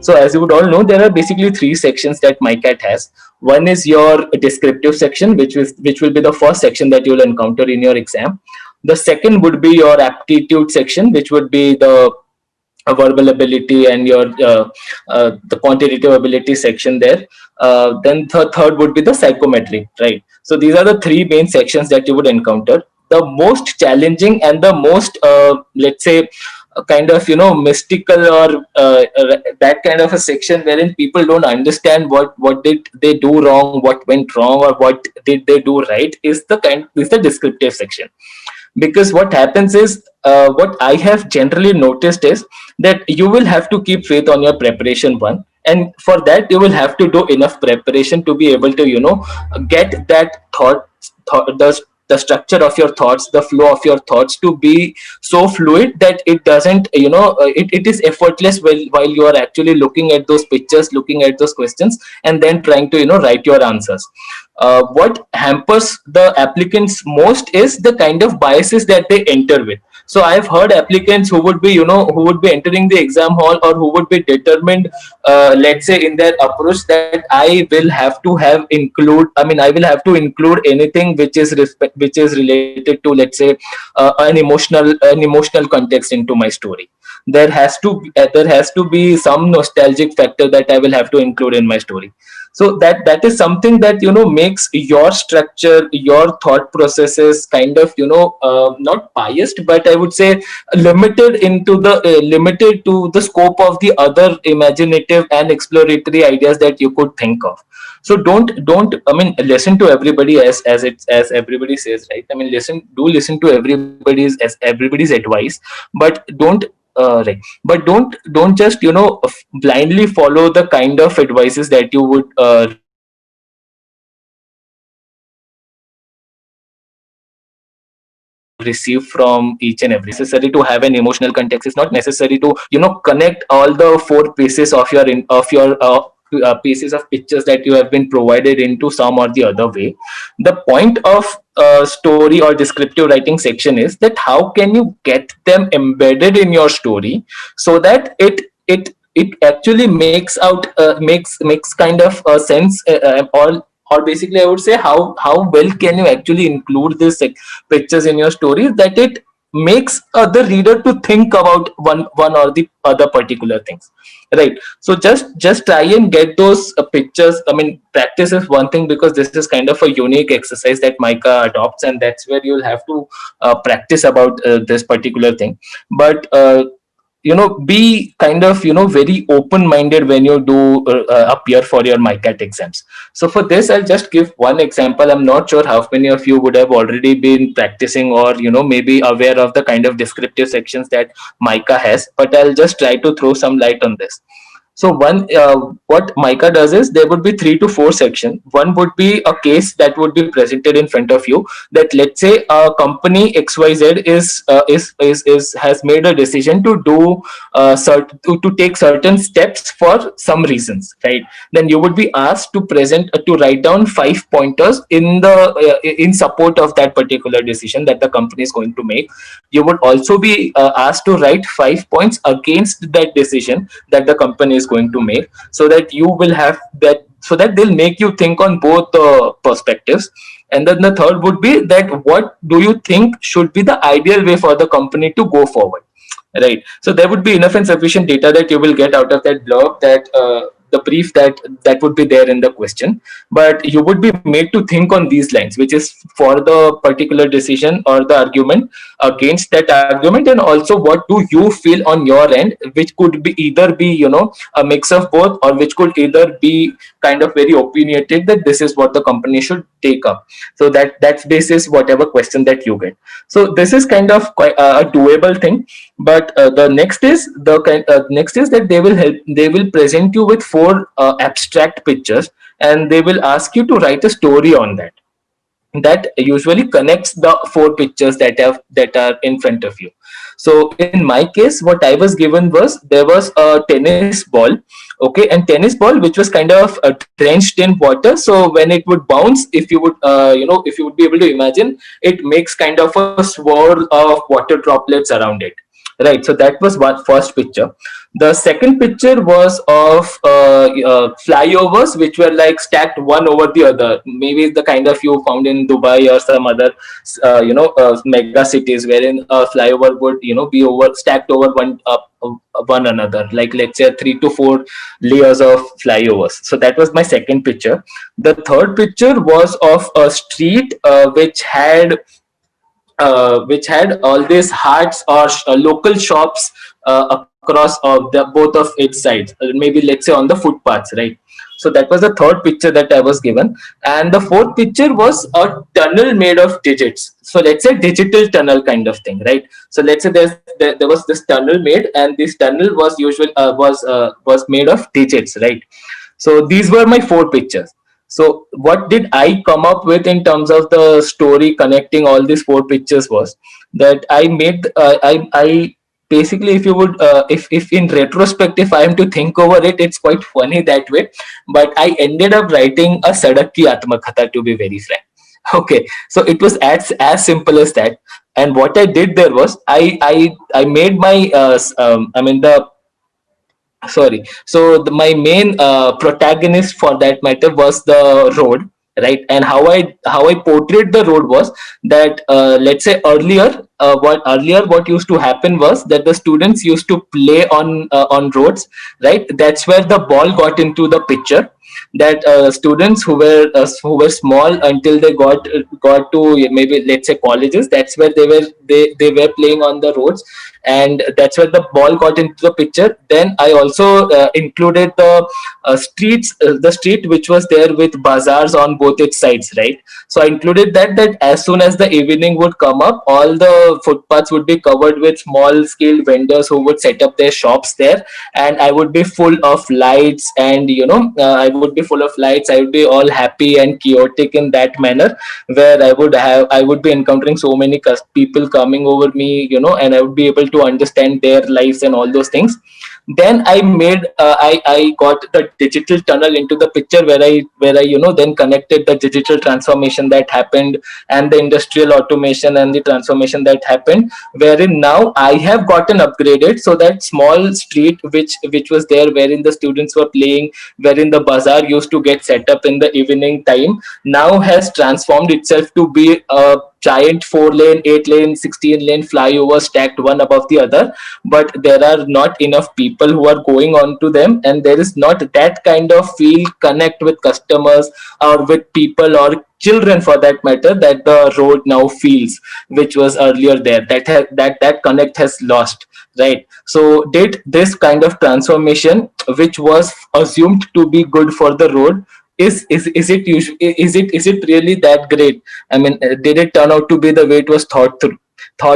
So as you would all know, there are basically three sections that MyCat has. One is your descriptive section, which will be the first section that you will encounter in your exam. The second would be your aptitude section, which would be the verbal ability and your the quantitative ability section there. Then the third would be the psychometric, right? So these are the three main sections that you would encounter. The most challenging and the most let's say kind of mystical or that kind of a section wherein people don't understand what did they do wrong, what went wrong, or what did they do right, is the descriptive section. Because what happens is, what I have generally noticed is that you will have to keep faith on your preparation one, and for that you will have to do enough preparation to be able to get that the structure of your thoughts, the flow of your thoughts to be so fluid that it doesn't it is effortless while you are actually looking at those pictures, looking at those questions, and then trying to write your answers. What hampers the applicants most is the kind of biases that they enter with. So I've heard applicants who would be who would be entering the exam hall, or who would be determined, let's say, in their approach, that I will have to have include I mean I will have to include anything which is related to, let's say, an emotional context into my story. There has to be some nostalgic factor that I will have to include in my story. So that is something that makes your structure, your thought processes kind of not biased, but I would say limited to the scope of the other imaginative and exploratory ideas that you could think of. So don't I mean listen to everybody, as everybody says, right? I mean, listen to everybody's advice, but don't just blindly follow the kind of advices that you would receive from each and every institution. It's not necessary to have an emotional context. It's not necessary to have an emotional context. It's not necessary to connect all the four pieces of pieces of pictures that you have been provided into some or the other way. The point of story or descriptive writing section is that how can you get them embedded in your story, so that it actually makes kind of a sense, or basically I would say, how well can you actually include these pictures in your story, that it makes the reader to think about one or the other particular things, right? So just try and get those pictures. I mean, practice is one thing, because this is kind of a unique exercise that Mica adopts, and that's where you'll have to practice about this particular thing. But be kind of very open minded when you do appear for your MyCat exams. So for this, I'll just give one example. I'm not sure how many of you would have already been practicing, or maybe aware of the kind of descriptive sections that Mica has, but I'll just try to throw some light on this. So what Mica does is, there would be 3 to 4 sections. One would be a case that would be presented in front of you. That, let's say, a company XYZ is has made a decision to do to take certain steps for some reasons, right? Then you would be asked to write down 5 pointers in support of that particular decision that the company is going to make. You would also be asked to write 5 points against that decision that the company is going to make, so that you will have that so that they'll make you think on both perspectives. And then the third would be that, what do you think should be the ideal way for the company to go forward, right? So there would be enough and sufficient data that you will get out of that blog, that the brief that would be there in the question. But you would be made to think on these lines, which is for the particular decision or the argument against that argument, and also what do you feel on your end, which could be either be a mix of both, or which could either be kind of very opinionated, that this is what the company should take up. So that's basis whatever question that you get. So this is kind of quite a doable thing. But next is that they will present you with 4 abstract pictures, and they will ask you to write a story on that usually connects the 4 pictures that are in front of you. So in my case, what I was given was, there was a tennis ball, okay, and tennis ball which was kind of drenched in water. So when it would bounce, if you would be able to imagine, it makes kind of a swirl of water droplets around it. right? So that was one first picture. The second picture was of flyovers which were like stacked one over the other, maybe the kind of you found in Dubai or some other mega cities, wherein a flyover would be over stacked over one another, like let's say 3 to 4 layers of flyovers. So that was my second picture. The third picture was of a street which had all these huts or local shops across both of its sides, maybe let's say on the footpaths, right? So that was the third picture that I was given. And the fourth picture was a tunnel made of digits. So let's say digital tunnel kind of thing, right? So let's say there was this tunnel made, and this tunnel was made of digits, right? So these were my four pictures. So what did I come up with in terms of the story connecting all these four pictures was that I made I basically, if you would if in retrospect, if I am to think over it, it's quite funny that way. But I ended up writing a Sadak ki Atmakatha, to be very frank. Okay, so it was as simple as that. And what I did there was I made my I mean the sorry, so my main protagonist for that matter was the road, right? And how I portrayed the road was that let's say what used to happen was that the students used to play on roads, right? That's where the ball got into the picture. That students who were small until they got to maybe let's say colleges, that's where they were playing on the roads, and that's where the ball got into the picture. Then I also included the street which was there with bazaars on both its sides, right? So I included that as soon as the evening would come up, all the footpaths would be covered with small scale vendors who would set up their shops there, and I would be full of lights, and I would be full of lights. I would be all happy and chaotic in that manner, where I would be encountering so many people coming over me, and I would be able to understand their lives and all those things. Then I got the digital tunnel into the picture, where I then connected the digital transformation that happened, and the industrial automation and the transformation that happened, wherein now I have gotten upgraded, so that small street which was there, wherein the students were playing, wherein the bazaar used to get set up in the evening time, now has transformed itself to be a giant 4 lane, 8 lane, 16 lane flyover stacked one above the other. But there are not enough people who are going on to them, and there is not that kind of feel connect with customers or with people or children for that matter that the road now feels, which was earlier there. That connect has lost, right? So did this kind of transformation, which was assumed to be good for the road, is it really that great? I mean, did it turn out to be the way it was thought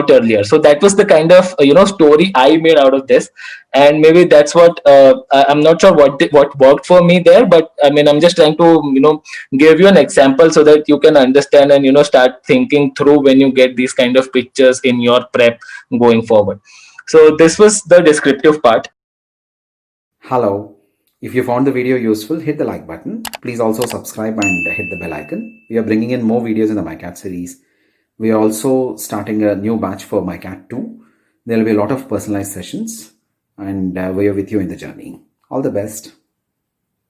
earlier? So that was the kind of story I made out of this. And maybe that's what I'm not sure what worked for me there, but I mean, I'm just trying to give you an example so that you can understand and start thinking through when you get these kind of pictures in your prep going forward. So this was the descriptive part. Hello. If you found the video useful, hit the like button. Please also subscribe and hit the bell icon. We are bringing in more videos in the MyCat series. We are also starting a new batch for MyCat 2. There will be a lot of personalized sessions, and we are with you in the journey. All the best.